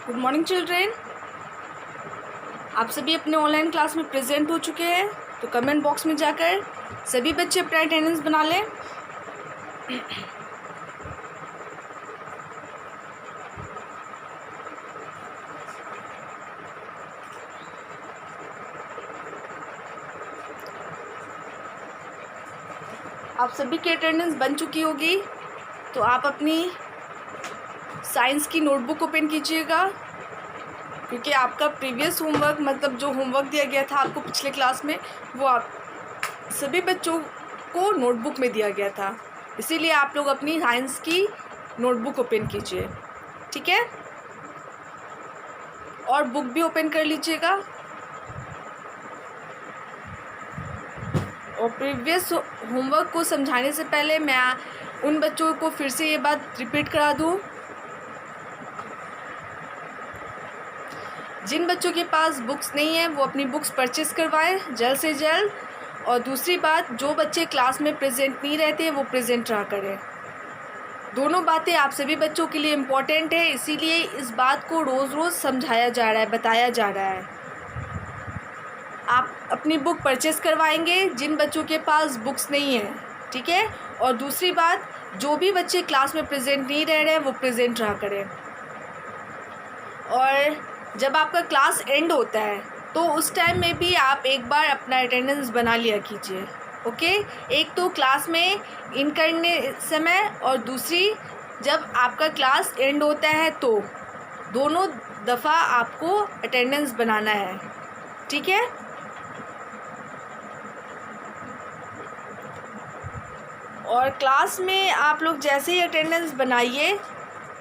Good morning children. आप सभी अपने ऑनलाइन क्लास में प्रेजेंट हो चुके हैं, तो कमेंट बॉक्स में जाकर सभी बच्चे अपना अटेंडेंस बना लें। आप सभी की अटेंडेंस बन चुकी होगी, तो आप अपनी साइंस की नोटबुक ओपन कीजिएगा, क्योंकि आपका प्रीवियस होमवर्क मतलब जो होमवर्क दिया गया था आपको पिछले क्लास में, वो आप सभी बच्चों को नोटबुक में दिया गया था। इसीलिए आप लोग अपनी साइंस की नोटबुक ओपन कीजिए, ठीक है। और बुक भी ओपन कर लीजिएगा। और प्रीवियस होमवर्क को समझाने से पहले मैं उन बच्चों को फिर से ये बात रिपीट करा दूँ, जिन बच्चों के पास बुक्स नहीं है वो अपनी बुक्स परचेस करवाएं जल्द से जल्द। और दूसरी बात, जो बच्चे क्लास में प्रेजेंट नहीं रहते वो प्रेजेंट रहा करें। दोनों बातें आप सभी बच्चों के लिए इम्पॉर्टेंट है, इसीलिए इस बात को रोज़ रोज़ समझाया जा रहा है, बताया जा रहा है। आप अपनी बुक परचेस करवाएंगे जिन बच्चों के पास बुक्स नहीं है, ठीक है। और दूसरी बात, जो भी बच्चे क्लास में प्रेजेंट नहीं रह रहे हैं वो प्रेजेंट रहा करें। और जब आपका क्लास एंड होता है तो उस टाइम में भी आप एक बार अपना अटेंडेंस बना लिया कीजिए, ओके। एक तो क्लास में इन करने समय, और दूसरी जब आपका क्लास एंड होता है, तो दोनों दफ़ा आपको अटेंडेंस बनाना है, ठीक है। और क्लास में आप लोग जैसे ही अटेंडेंस बनाइए,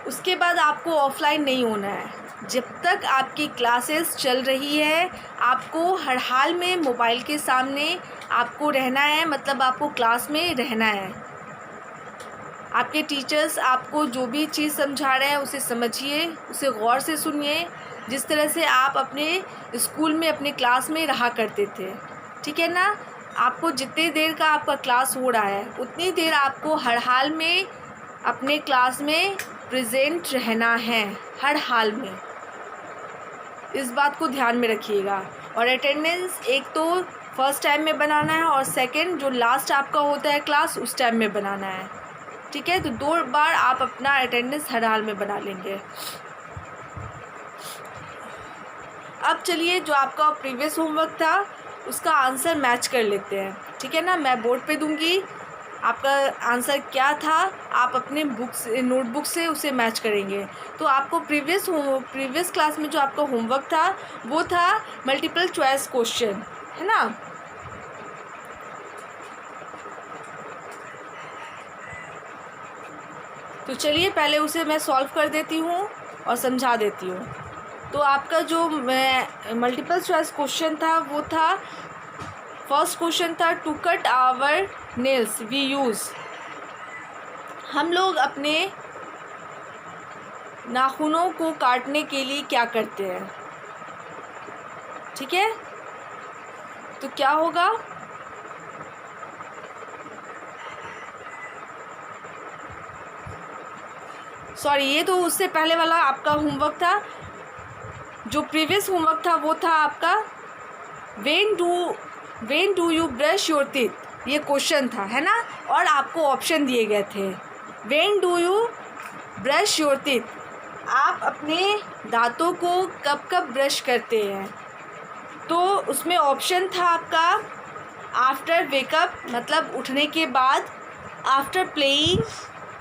उसके बाद आपको ऑफलाइन नहीं होना है। जब तक आपकी क्लासेस चल रही है आपको हर हाल में मोबाइल के सामने आपको रहना है, मतलब आपको क्लास में रहना है। आपके टीचर्स आपको जो भी चीज़ समझा रहे हैं उसे समझिए, उसे गौर से सुनिए, जिस तरह से आप अपने स्कूल में अपने क्लास में रहा करते थे, ठीक है ना। आपको जितनी देर का आपका क्लास हो रहा है उतनी देर आपको हर हाल में अपने क्लास में प्रेजेंट रहना है, हर हाल में। इस बात को ध्यान में रखिएगा। और अटेंडेंस एक तो फर्स्ट टाइम में बनाना है, और सेकंड जो लास्ट आपका होता है क्लास उस टाइम में बनाना है, ठीक है। तो 2 बार आप अपना अटेंडेंस हर हाल में बना लेंगे। अब चलिए, जो आपका प्रीवियस होमवर्क था उसका आंसर मैच कर लेते हैं, ठीक है ना। मैं बोर्ड पे दूंगी आपका आंसर क्या था, आप अपने बुक्स नोटबुक से उसे मैच करेंगे। तो आपको प्रीवियस क्लास में जो आपका होमवर्क था वो था मल्टीपल चॉइस क्वेश्चन, है ना। तो चलिए पहले उसे मैं सॉल्व कर देती हूँ और समझा देती हूँ। तो आपका जो मल्टीपल चॉइस क्वेश्चन था वो था, फर्स्ट क्वेश्चन था, to cut our nails we use. हम लोग अपने नाखूनों को काटने के लिए क्या करते हैं, ठीक है। तो क्या होगा, सॉरी ये तो उससे पहले वाला आपका होमवर्क था। जो प्रीवियस होमवर्क था वो था आपका when do you brush your teeth, ये क्वेश्चन था, है ना। और आपको ऑप्शन दिए गए थे, when do you brush your teeth, आप अपने दांतों को कब कब ब्रश करते हैं। तो उसमें ऑप्शन था आपका आफ्टर वेकअप, मतलब उठने के बाद, आफ्टर प्लेइंग,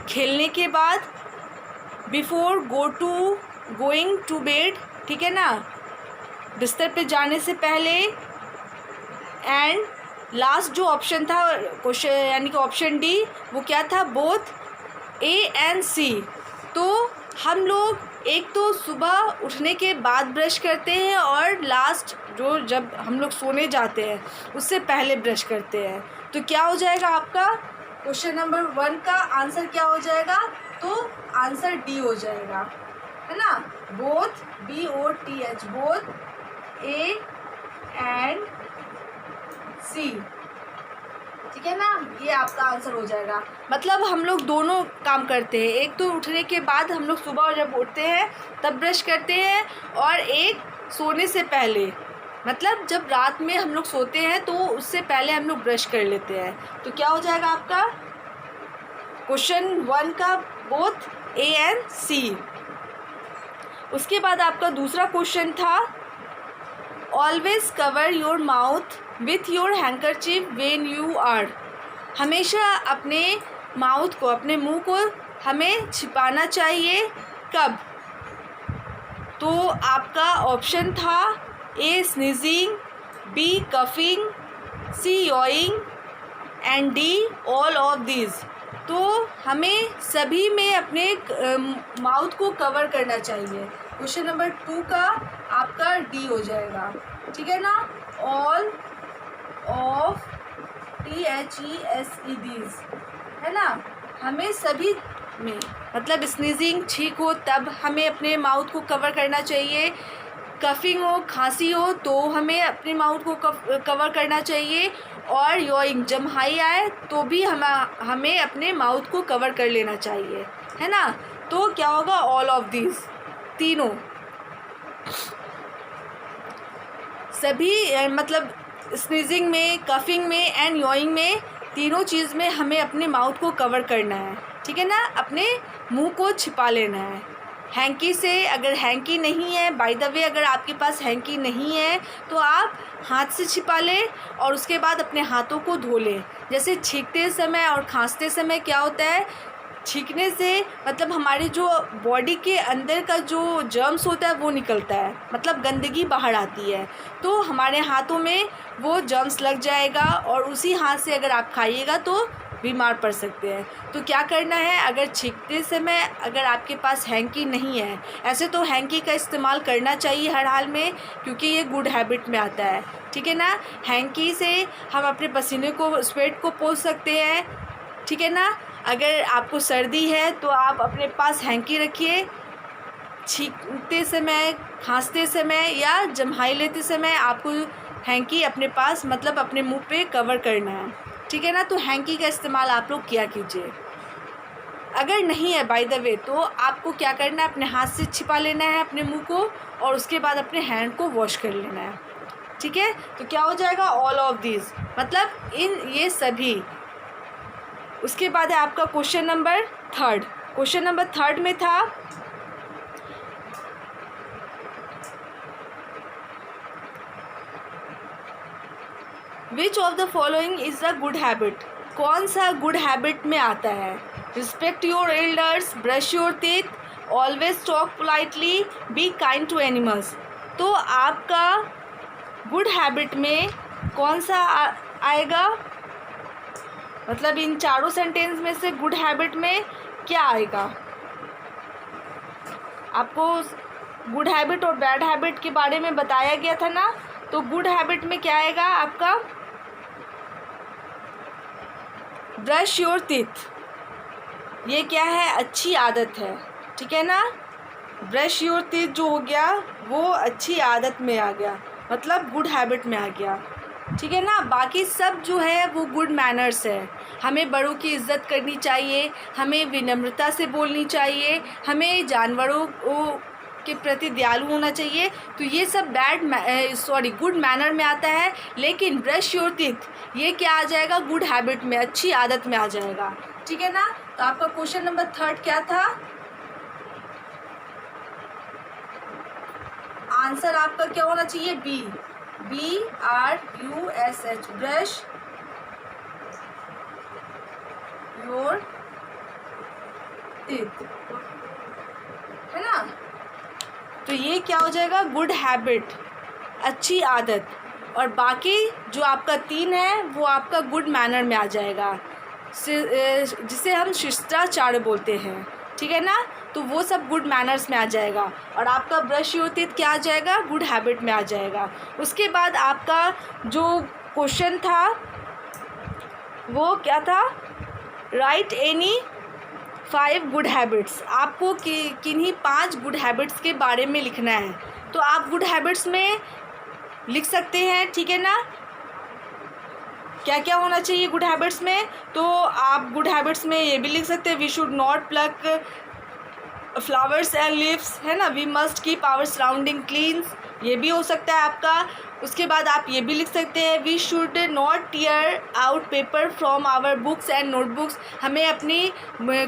खेलने के बाद, बिफोर गोइंग टू बेड, ठीक है ना, बिस्तर पे जाने से पहले, एंड लास्ट जो ऑप्शन था क्वेश्चन यानी कि ऑप्शन डी, वो क्या था, बोथ ए एंड सी। तो हम लोग एक तो सुबह उठने के बाद ब्रश करते हैं, और लास्ट जो जब हम लोग सोने जाते हैं उससे पहले ब्रश करते हैं। तो क्या हो जाएगा आपका क्वेश्चन नंबर 1 का आंसर क्या हो जाएगा, तो आंसर डी हो जाएगा, है ना। Both, BOTH, both A and C. ठीक है ना, ये आपका आंसर हो जाएगा। मतलब हम लोग दोनों काम करते हैं, एक तो उठने के बाद हम लोग सुबह जब उठते हैं तब ब्रश करते हैं, और एक सोने से पहले, मतलब जब रात में हम लोग सोते हैं तो उससे पहले हम लोग ब्रश कर लेते हैं। तो क्या हो जाएगा आपका क्वेश्चन 1 का बोथ ए एंड सी। उसके बाद आपका दूसरा क्वेश्चन था always cover your mouth with your handkerchief when you are. हमेशा अपने माउथ को, अपने मुंह को हमें छिपाना चाहिए, कब? तो आपका ऑप्शन था A sneezing, B coughing, C yawning and D all of this. तो हमें सभी में अपने माउथ को कवर करना चाहिए। क्वेश्चन नंबर 2 का आपका डी हो जाएगा, ठीक है ना, ऑल ऑफ THESE दिस, है ना। हमें सभी में, मतलब स्नीजिंग ठीक हो तब हमें अपने माउथ को कवर करना चाहिए, कफिंग हो, खांसी हो तो हमें अपने माउथ को कवर करना चाहिए, और योइंग जम्हाई आए तो भी हमें अपने माउथ को कवर कर लेना चाहिए, है ना। तो क्या होगा ऑल ऑफ दिस, तीनों, सभी, मतलब स्नीजिंग में, कफिंग में एंड योइंग में, तीनों चीज़ में हमें अपने माउथ को कवर करना है, ठीक है ना, अपने मुंह को छिपा लेना है। हैंकी से, अगर हैंकी नहीं है, बाय द वे अगर आपके पास हैंकी नहीं है तो आप हाथ से छिपा लें और उसके बाद अपने हाथों को धो लें। जैसे छींकते समय और खांसते समय क्या होता है, छींकने से मतलब हमारी जो बॉडी के अंदर का जो जर्म्स होता है वो निकलता है, मतलब गंदगी बाहर आती है, तो हमारे हाथों में वो जर्म्स लग जाएगा और उसी हाथ से अगर आप खाइएगा तो बीमार पड़ सकते हैं। तो क्या करना है, अगर छींकते समय अगर आपके पास हैंकी नहीं है, ऐसे तो हैंकी का इस्तेमाल करना चाहिए हर हाल में क्योंकि ये गुड हैबिट में आता है, ठीक है ना। हैंकी से हम अपने पसीने को, स्वेट को पोंछ सकते हैं, ठीक है ना। अगर आपको सर्दी है तो आप अपने पास हैंकी रखिए, छींकते समय, खांसते समय या जम्हाई लेते समय आपको हैंकी अपने पास, मतलब अपने मुंह पे कवर करना है, ठीक है ना। तो हैंकी का इस्तेमाल आप लोग किया कीजिए। अगर नहीं है बाय द वे तो आपको क्या करना है, अपने हाथ से छिपा लेना है अपने मुंह को और उसके बाद अपने हैंड को वॉश कर लेना है, ठीक है। तो क्या हो जाएगा ऑल ऑफ दिस, मतलब इन ये सभी। उसके बाद है आपका क्वेश्चन नंबर 3। क्वेश्चन नंबर 3 में था which of the following is a good habit. कौन सा गुड हैबिट में आता है, respect your elders, brush your teeth, always talk politely, be kind to animals. तो आपका गुड हैबिट में कौन सा आएगा, मतलब इन चारों सेंटेंस में से गुड हैबिट में क्या आएगा। आपको गुड हैबिट और बैड हैबिट के बारे में बताया गया था ना, तो गुड हैबिट में क्या आएगा आपका, ब्रश योर टीथ, ये क्या है, अच्छी आदत है, ठीक है ना। ब्रश योर टीथ जो हो गया वो अच्छी आदत में आ गया, मतलब गुड हैबिट में आ गया, ठीक है ना। बाकी सब जो है वो गुड मैनर्स है, हमें बड़ों की इज़्ज़त करनी चाहिए, हमें विनम्रता से बोलनी चाहिए, हमें जानवरों के प्रति दयालु होना चाहिए। तो ये सब गुड मैनर में आता है। लेकिन ब्रश योर टीथ ये क्या आ जाएगा, गुड हैबिट में, अच्छी आदत में आ जाएगा, ठीक है ना। तो आपका क्वेश्चन नंबर 3 क्या था, आंसर आपका क्या होना चाहिए, B, BRUSH, brush your teeth, है ना। तो ये क्या हो जाएगा, गुड हैबिट, अच्छी आदत, और बाकी जो आपका 3 है वो आपका गुड मैनर में आ जाएगा, जिसे हम शिष्टाचार बोलते हैं, ठीक है ना। तो वो सब गुड मैनर्स में आ जाएगा, और आपका ब्रश योर टीथ क्या आ जाएगा, गुड हैबिट में आ जाएगा। उसके बाद आपका जो क्वेश्चन था वो क्या था, राइट एनी 5 गुड हैबिट्स। आपको किन्हीं 5 गुड हैबिट्स के बारे में लिखना है। तो आप गुड हैबिट्स में लिख सकते हैं, ठीक है ना। क्या क्या होना चाहिए गुड हैबिट्स में? तो आप गुड हैबिट्स में ये भी लिख सकते हैं, we should not pluck flowers and leaves, है ना, we must keep our surrounding clean, ये भी हो सकता है आपका। उसके बाद आप ये भी लिख सकते हैं, we should not tear out paper from our books and notebooks, हमें अपनी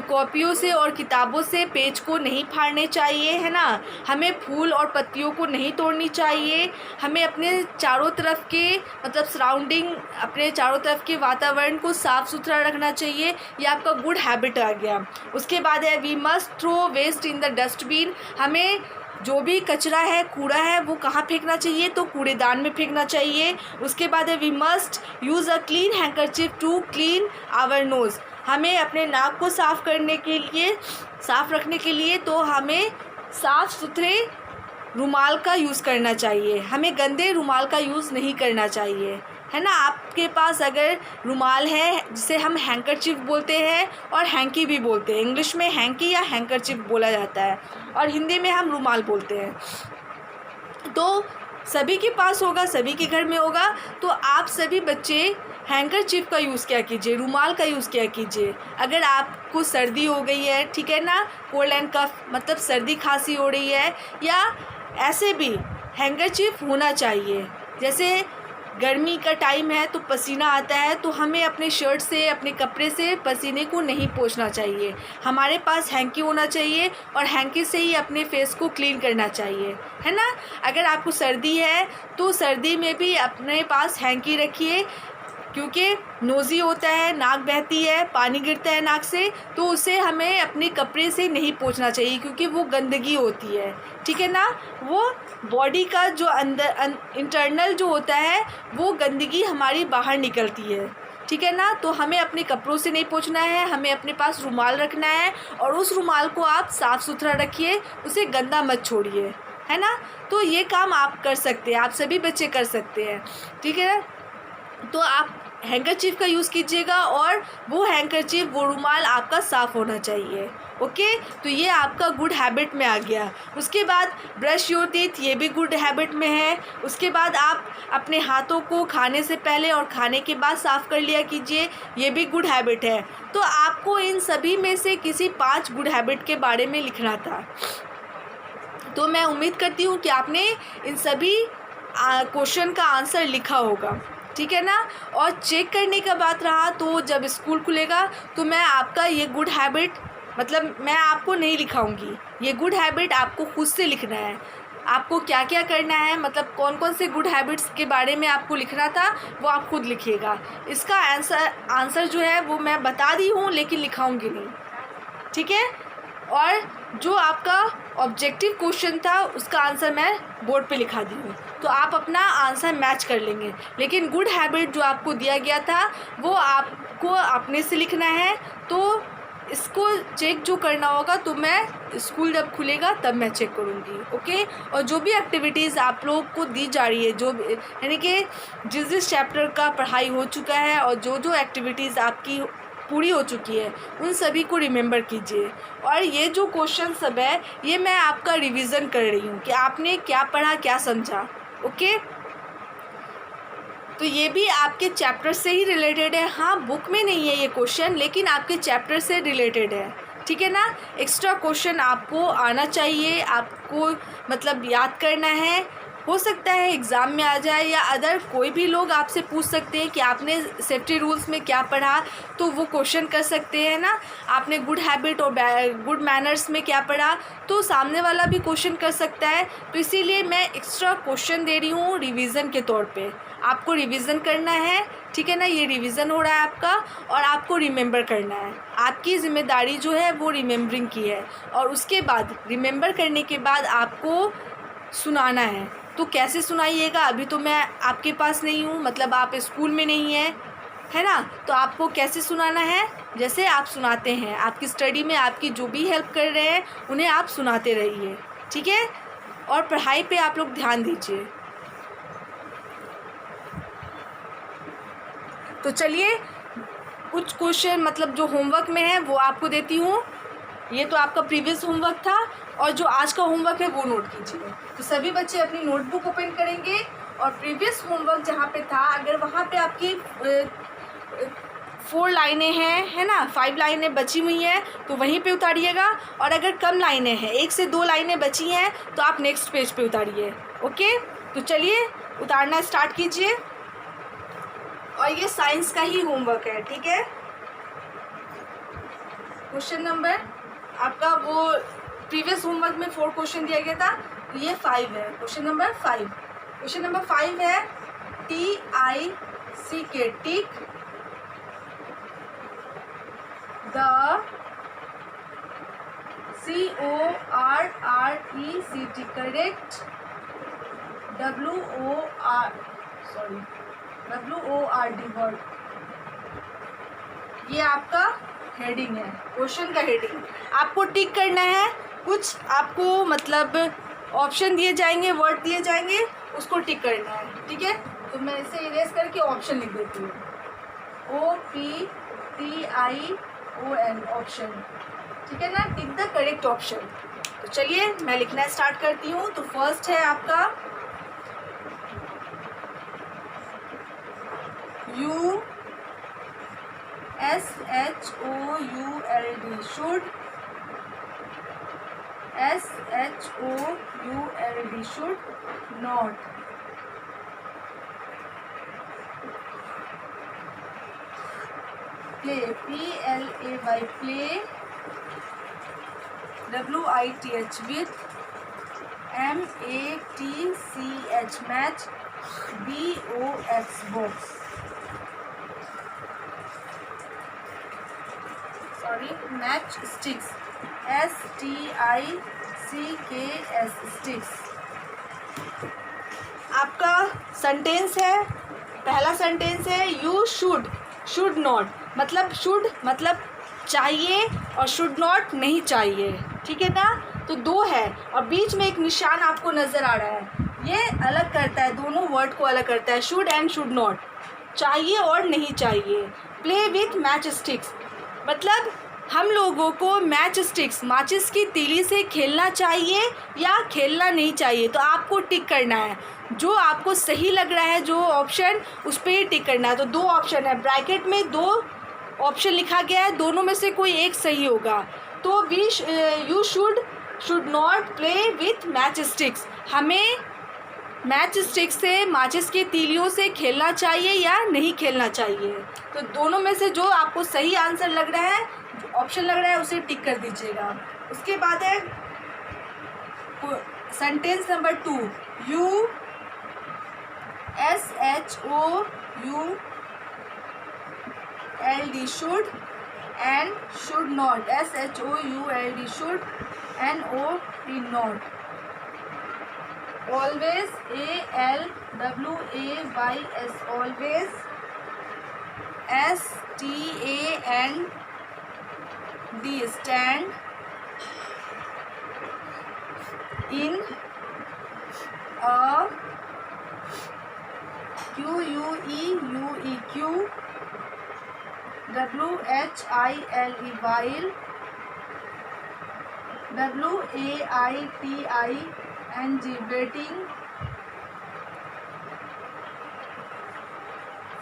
कॉपियों से और किताबों से पेज को नहीं फाड़ने चाहिए, है ना, हमें फूल और पत्तियों को नहीं तोड़नी चाहिए, हमें अपने चारों तरफ के मतलब सराउंडिंग, अपने चारों तरफ के वातावरण को साफ़ सुथरा रखना चाहिए, ये आपका गुड हैबिट आ गया। उसके बाद है, we must throw waste in the dustbin, हमें जो भी कचरा है, कूड़ा है, वो कहाँ फेंकना चाहिए? तो कूड़ेदान में फेंकना चाहिए। उसके बाद है, we must use a clean handkerchief to clean our nose, हमें अपने नाक को साफ़ करने के लिए, साफ़ रखने के लिए तो हमें साफ़ सुथरे रुमाल का यूज़ करना चाहिए, हमें गंदे रुमाल का यूज़ नहीं करना चाहिए, है ना। आपके पास अगर रुमाल है, जिसे हम हैंकरचीफ बोलते हैं और हैंकी भी बोलते हैं, इंग्लिश में हैंकी या हैंकरचीफ बोला जाता है और हिंदी में हम रुमाल बोलते हैं, तो सभी के पास होगा, सभी के घर में होगा। तो आप सभी बच्चे हैंकरचीफ का यूज़ क्या कीजिए, रुमाल का यूज़ क्या कीजिए। अगर आपको सर्दी हो गई है, ठीक है ना, कोल्ड एंड कफ मतलब सर्दी खांसी हो रही है, या ऐसे भी हैंकरचीफ होना चाहिए। जैसे गर्मी का टाइम है तो पसीना आता है, तो हमें अपने शर्ट से, अपने कपड़े से पसीने को नहीं पोंछना चाहिए, हमारे पास हैंकी होना चाहिए और हैंकी से ही अपने फेस को क्लीन करना चाहिए, है ना। अगर आपको सर्दी है तो सर्दी में भी अपने पास हैंकी रखिए, क्योंकि नोज़ी होता है, नाक बहती है, पानी गिरता है नाक से, तो उसे हमें अपने कपड़े से नहीं पोंछना चाहिए, क्योंकि वो गंदगी होती है, ठीक है ना। वो बॉडी का जो अंदर इंटरनल जो होता है, वो गंदगी हमारी बाहर निकलती है, ठीक है ना। तो हमें अपने कपड़ों से नहीं पोंछना है, हमें अपने पास रुमाल रखना है और उस रुमाल को आप साफ़ सुथरा रखिए, उसे गंदा मत छोड़िए, है ना। तो ये काम आप कर सकते हैं, आप सभी बच्चे कर सकते हैं, ठीक है। तो आप हैंकरचीफ का यूज़ कीजिएगा और वो हैंकरचीफ, वो रुमाल आपका साफ़ होना चाहिए, ओके। तो ये आपका गुड हैबिट में आ गया। उसके बाद ब्रश योर टीथ, ये भी गुड हैबिट में है। उसके बाद आप अपने हाथों को खाने से पहले और खाने के बाद साफ़ कर लिया कीजिए, ये भी गुड हैबिट है। तो आपको इन सभी में से किसी 5 गुड हैबिट के बारे में लिखना था। तो मैं उम्मीद करती हूँ कि आपने इन सभी क्वेश्चन का आंसर लिखा होगा, ठीक है ना। और चेक करने का बात रहा, तो जब स्कूल खुलेगा तो मैं आपका ये गुड हैबिट, मतलब मैं आपको नहीं लिखाऊंगी, ये गुड हैबिट आपको खुद से लिखना है। आपको क्या क्या करना है, मतलब कौन कौन से गुड हैबिट्स के बारे में आपको लिखना था, वो आप खुद लिखिएगा। इसका आंसर जो है वो मैं बता दी हूँ, लेकिन लिखाऊंगी नहीं, ठीक है। और जो आपका ऑब्जेक्टिव क्वेश्चन था, उसका आंसर मैं बोर्ड पे लिखा दी हूँ, तो आप अपना आंसर मैच कर लेंगे। लेकिन गुड हैबिट जो आपको दिया गया था, वो आपको अपने से लिखना है। तो इसको चेक जो करना होगा, तो मैं स्कूल जब खुलेगा तब मैं चेक करूँगी, ओके। और जो भी एक्टिविटीज़ आप लोग को दी जा रही है, जो यानी कि जिस चैप्टर का पढ़ाई हो चुका है और जो एक्टिविटीज़ आपकी पूरी हो चुकी है, उन सभी को रिमेंबर कीजिए। और ये जो क्वेश्चन सब है, ये मैं आपका रिवीजन कर रही हूँ कि आपने क्या पढ़ा, क्या समझा, ओके। तो ये भी आपके चैप्टर से ही रिलेटेड है। हाँ, बुक में नहीं है ये क्वेश्चन, लेकिन आपके चैप्टर से रिलेटेड है, ठीक है ना। एक्स्ट्रा क्वेश्चन आपको आना चाहिए, आपको मतलब याद करना है। हो सकता है एग्ज़ाम में आ जाए, या अदर कोई भी लोग आपसे पूछ सकते हैं कि आपने सेफ्टी रूल्स में क्या पढ़ा, तो वो क्वेश्चन कर सकते हैं ना। आपने गुड हैबिट और गुड मैनर्स में क्या पढ़ा, तो सामने वाला भी क्वेश्चन कर सकता है। तो इसीलिए मैं एक्स्ट्रा क्वेश्चन दे रही हूँ रिवीजन के तौर पे। आपको रिवीजन करना है, ठीक है ना। ये रिवीजन हो रहा है आपका, और आपको रिमेंबर करना है। आपकी ज़िम्मेदारी जो है वो रिमेंबरिंग की है, और उसके बाद रिमेंबर करने के बाद आपको सुनाना है। तो कैसे सुनाइएगा, अभी तो मैं आपके पास नहीं हूँ, मतलब आप स्कूल में नहीं है ना। तो आपको कैसे सुनाना है, जैसे आप सुनाते हैं, आपकी स्टडी में आपकी जो भी हेल्प कर रहे हैं उन्हें आप सुनाते रहिए, ठीक है। और पढ़ाई पे आप लोग ध्यान दीजिए। तो चलिए कुछ क्वेश्चन मतलब जो होमवर्क में है वो आपको देती हूँ। ये तो आपका प्रीवियस होमवर्क था, और जो आज का होमवर्क है वो नोट कीजिए। तो सभी बच्चे अपनी नोटबुक ओपन करेंगे और प्रीवियस होमवर्क जहाँ पे था, अगर वहाँ पे आपकी 4 लाइनें हैं, है ना, 5 लाइनें बची हुई हैं तो वहीं पे उतारिएगा, और अगर कम लाइनें हैं, 1 से 2 लाइनें बची हैं तो आप नेक्स्ट पेज पे उतारिए। ओके, तो चलिए उतारना स्टार्ट कीजिए। और ये साइंस का ही होमवर्क है, ठीक है। क्वेश्चन नंबर आपका वो प्रीवियस होमवर्क में 4 क्वेश्चन दिया गया था, तो ये 5 है, क्वेश्चन नंबर 5। क्वेश्चन नंबर 5 है TICK, tick the CORRECT correct WORD word. ये आपका हेडिंग है, क्वेश्चन का हेडिंग। आपको टिक करना है, कुछ आपको मतलब ऑप्शन दिए जाएंगे, वर्ड दिए जाएंगे, उसको टिक करना है, ठीक है। तो मैं इसे इरेज करके ऑप्शन लिख देती हूँ, OPTION ऑप्शन, ठीक है ना। Tick the correct option. तो चलिए मैं लिखना स्टार्ट करती हूँ। तो फर्स्ट है आपका SHOULD, should, SHOULD, should not, play, PLAY, play, WITH, with, MATCH, match, BOX, box, sorry, match sticks, STICKS, sticks. आपका सेंटेंस है, पहला सेंटेंस है यू शुड, शुड नॉट मतलब शुड मतलब चाहिए और शुड नॉट नहीं चाहिए, ठीक है ना। तो 2 है और बीच में एक निशान आपको नज़र आ रहा है, ये अलग करता है, दोनों वर्ड को अलग करता है, शुड एंड शुड नॉट, चाहिए और नहीं चाहिए। प्ले विथ मैच स्टिक्स मतलब हम लोगों को मैच स्टिक्स, माचिस की तीली से खेलना चाहिए या खेलना नहीं चाहिए। तो आपको टिक करना है, जो आपको सही लग रहा है जो ऑप्शन, उस पर ही टिक करना है। तो 2 ऑप्शन है, ब्रैकेट में 2 ऑप्शन लिखा गया है, दोनों में से कोई एक सही होगा। तो you should not play with match sticks, हमें मैच स्टिक से, माचिस की तीलियों से खेलना चाहिए या नहीं खेलना चाहिए। तो दोनों में से जो आपको सही आंसर लग रहा है, ऑप्शन लग रहा है, उसे टिक कर दीजिएगा। उसके बाद है sentence number 2, SHOULD, should and should not, SHOULD, should, NOT, not, always, ALWAYS, always, STAND, stand, in a, QUEUEQ, WHILE, while, WAITING, waiting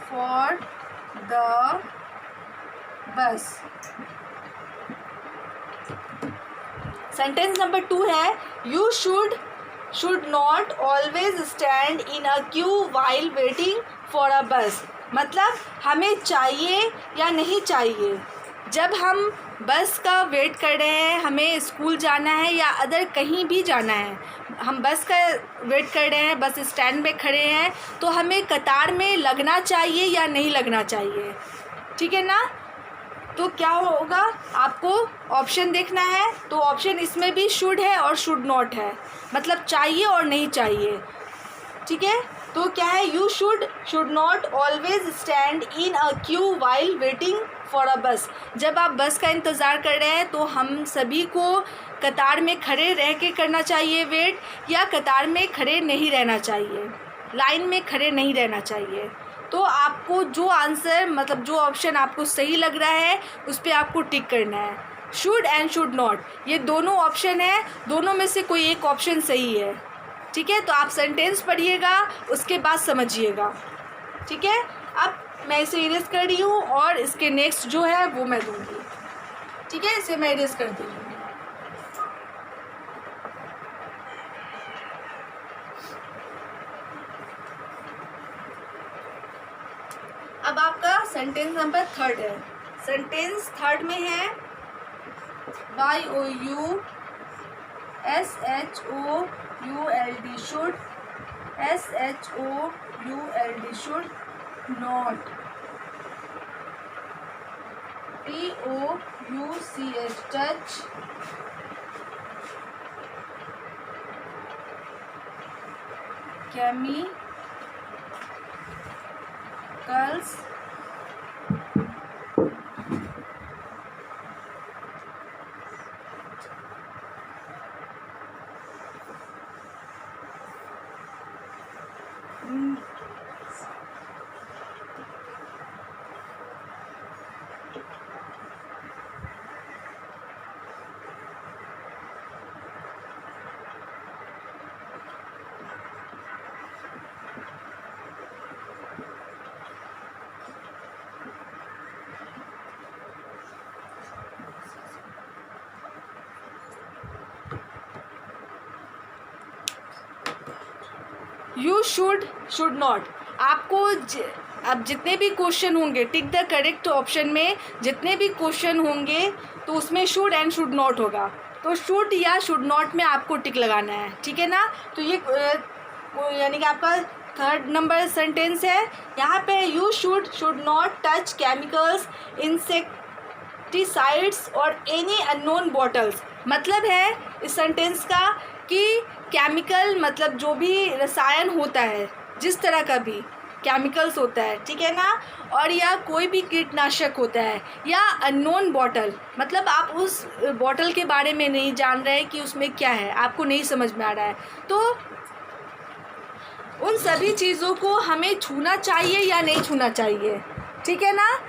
for the bus। Sentence number 2 है you should not always stand in a Q while waiting for a बस मतलब हमें चाहिए या नहीं चाहिए, जब हम बस का वेट कर रहे हैं, हमें स्कूल जाना है या अदर कहीं भी जाना है, हम बस का वेट कर रहे हैं, बस स्टैंड में खड़े हैं, तो हमें कतार में लगना चाहिए या नहीं लगना चाहिए, ठीक है ना। तो क्या होगा, आपको ऑप्शन देखना है। तो ऑप्शन इसमें भी शुड है और शुड नॉट है, मतलब चाहिए और नहीं चाहिए, ठीक है। तो क्या है, you should not always stand in a Q while waiting for a बस, जब आप बस का इंतज़ार कर रहे हैं तो हम सभी को कतार में खड़े रह के करना चाहिए वेट, या कतार में खड़े नहीं रहना चाहिए, लाइन में खड़े नहीं रहना चाहिए। तो आपको जो आंसर मतलब जो ऑप्शन आपको सही लग रहा है उस पर आपको टिक करना है। शुड एंड शुड नॉट ये दोनों ऑप्शन है, दोनों में से कोई एक ऑप्शन सही है, ठीक है। तो आप सेंटेंस पढ़िएगा, उसके बाद समझिएगा, ठीक है। अब मैं इसे इरेज कर रही हूँ और इसके नेक्स्ट जो है वो मैं दूँगी। ठीक है, इसे मैं इरेज कर दी हूँ। अब आपका सेंटेंस नंबर 3 है। सेंटेंस 3 में है YOUSHOULD should SHOULD should not TOUCH touch chemicals you should not. आपको अब जितने भी क्वेश्चन होंगे, टिक द करेक्ट ऑप्शन में जितने भी क्वेश्चन होंगे तो उसमें शुड एंड शुड नॉट होगा। तो शुड या शुड नॉट में आपको टिक लगाना है, ठीक है ना। तो ये यानी कि आपका 3rd नंबर सेंटेंस है। यहाँ पे you should not touch chemicals, insecticides और एनी अननोन बॉटल्स। मतलब है इस सेंटेंस का कि केमिकल मतलब जो भी रसायन होता है, जिस तरह का भी केमिकल्स होता है, ठीक है ना, और या कोई भी कीटनाशक होता है, या अननोन बॉटल मतलब आप उस बॉटल के बारे में नहीं जान रहे कि उसमें क्या है, आपको नहीं समझ में आ रहा है, तो उन सभी चीज़ों को हमें छूना चाहिए या नहीं छूना चाहिए, ठीक है ना।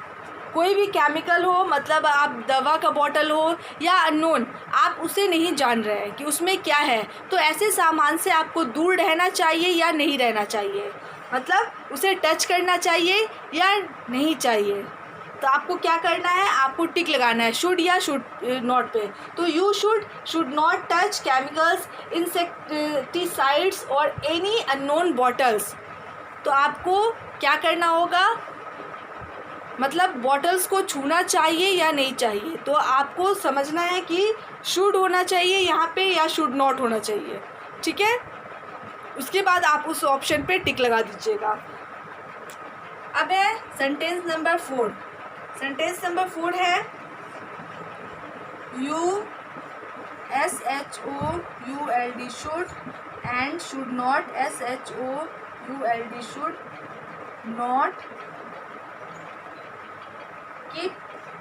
कोई भी केमिकल हो, मतलब आप दवा का बॉटल हो या अननोन, आप उसे नहीं जान रहे हैं कि उसमें क्या है, तो ऐसे सामान से आपको दूर रहना चाहिए या नहीं रहना चाहिए, मतलब उसे टच करना चाहिए या नहीं चाहिए। तो आपको क्या करना है, आपको टिक लगाना है शुड या शुड नॉट पे। तो you should not touch chemicals, insecticides और एनी अननोन बॉटल्स। तो आपको क्या करना होगा, मतलब बॉटल्स को छूना चाहिए या नहीं चाहिए। तो आपको समझना है कि शुड होना चाहिए यहाँ पे या शुड नॉट होना चाहिए, ठीक है। उसके बाद आप उस ऑप्शन पे टिक लगा दीजिएगा। अब है सेंटेंस नंबर 4। सेंटेंस नंबर 4 है SHOULD should and should not SHOULD should not keep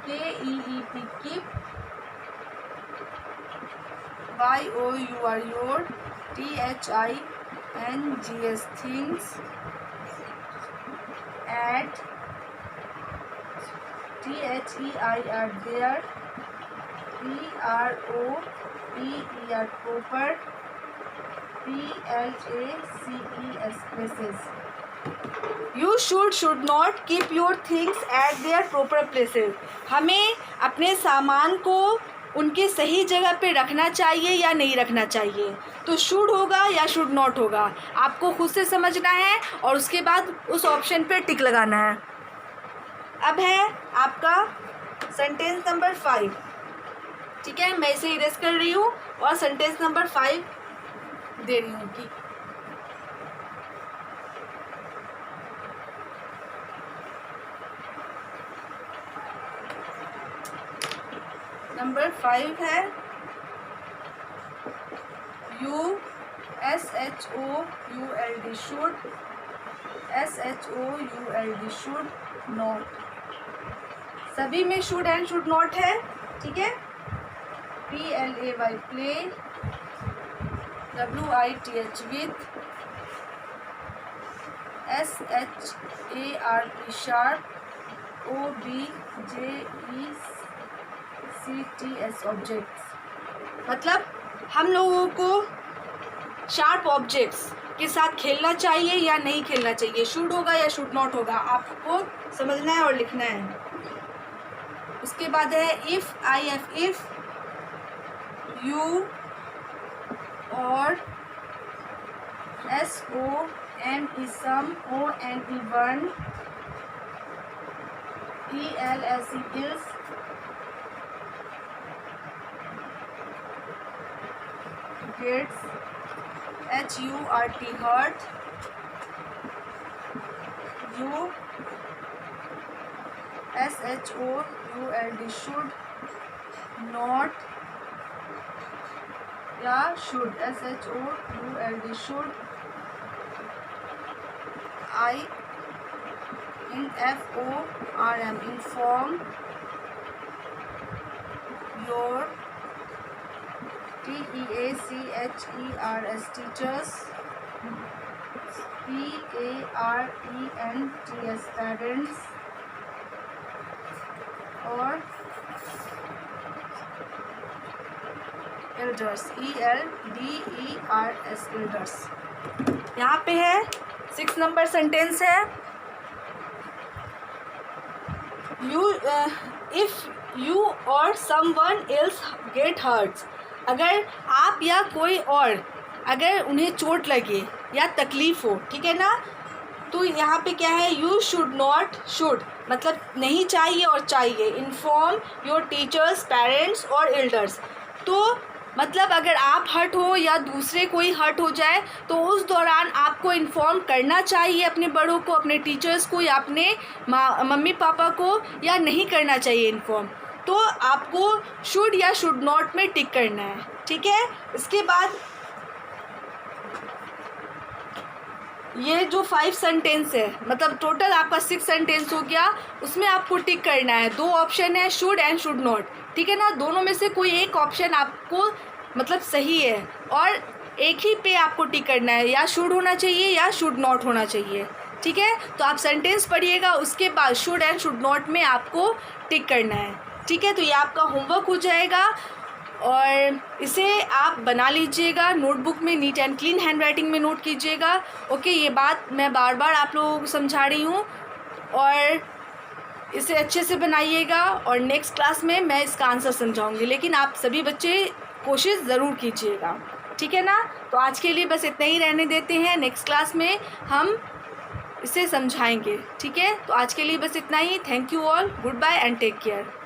KEEP keep YOUR THINGS things at THEIR there PROPER proper PLACES places। You should not keep your things at their proper places। हमें अपने सामान को उनके सही जगह पे रखना चाहिए या नहीं रखना चाहिए। तो शुड होगा या शुड नॉट होगा, आपको खुद से समझना है और उसके बाद उस ऑप्शन पे टिक लगाना है। अब है आपका सेंटेंस नंबर 5, ठीक है। मैं इसे इरेज कर रही हूँ और सेंटेंस नंबर 5 दे रही हूँ कि नंबर 5 है SHOULD शुड नॉट। सभी में शुड एंड शुड नॉट है, ठीक है। PLAY play, WITH with, SHARP sharp, OBJECTS objects. मतलब हम लोगों को शार्प ऑब्जेक्ट्स के साथ खेलना चाहिए या नहीं खेलना चाहिए, शुड होगा या शुड नॉट होगा, आपको समझना है और लिखना है। उसके बाद है इफ़, IF इफ़, यू और SOME some, ONE ELSE ills, gets, HURT hurt, you SHOULD should, not या should, SHOULD should, INFORM inform, your TEACHERS teachers, PARENTS parents, और elders, ELDERS elders। यहाँ पे है 6 नंबर सेंटेंस है, if you और someone else gate hertz, अगर आप या कोई और अगर उन्हें चोट लगे या तकलीफ़ हो, ठीक है ना, तो यहाँ पे क्या है, यू शुड नॉट, शुड मतलब नहीं चाहिए और चाहिए, इन्फॉर्म योर टीचर्स, पेरेंट्स और एल्डर्स। तो मतलब अगर आप हर्ट हो या दूसरे कोई हर्ट हो जाए तो उस दौरान आपको इन्फॉर्म करना चाहिए अपने बड़ों को, अपने टीचर्स को या अपने मम्मी पापा को, या नहीं करना चाहिए इन्फॉर्म। तो आपको शुड या शुड नॉट में टिक करना है, ठीक है। इसके बाद ये जो 5 सेंटेंस है, मतलब टोटल आपका 6 सेंटेंस हो गया, उसमें आपको टिक करना है। 2 ऑप्शन है, शुड एंड शुड नॉट, ठीक है ना। दोनों में से कोई एक ऑप्शन आपको मतलब सही है और एक ही पे आपको टिक करना है, या शुड होना चाहिए या शुड नॉट होना चाहिए, ठीक है। तो आप सेंटेंस पढ़िएगा, उसके बाद शुड एंड शुड नॉट में आपको टिक करना है, ठीक है। तो ये आपका होमवर्क हो जाएगा और इसे आप बना लीजिएगा नोटबुक में, नीट एंड क्लीन हैंडराइटिंग में नोट कीजिएगा। ओके, ये बात मैं बार बार आप लोगों को समझा रही हूँ और इसे अच्छे से बनाइएगा और नेक्स्ट क्लास में मैं इसका आंसर समझाऊंगी, लेकिन आप सभी बच्चे कोशिश ज़रूर कीजिएगा, ठीक है ना। तो आज के लिए बस इतना ही रहने देते हैं, नेक्स्ट क्लास में हम इसे समझाएंगे, ठीक है। तो आज के लिए बस इतना ही। Thank you all, goodbye and take care.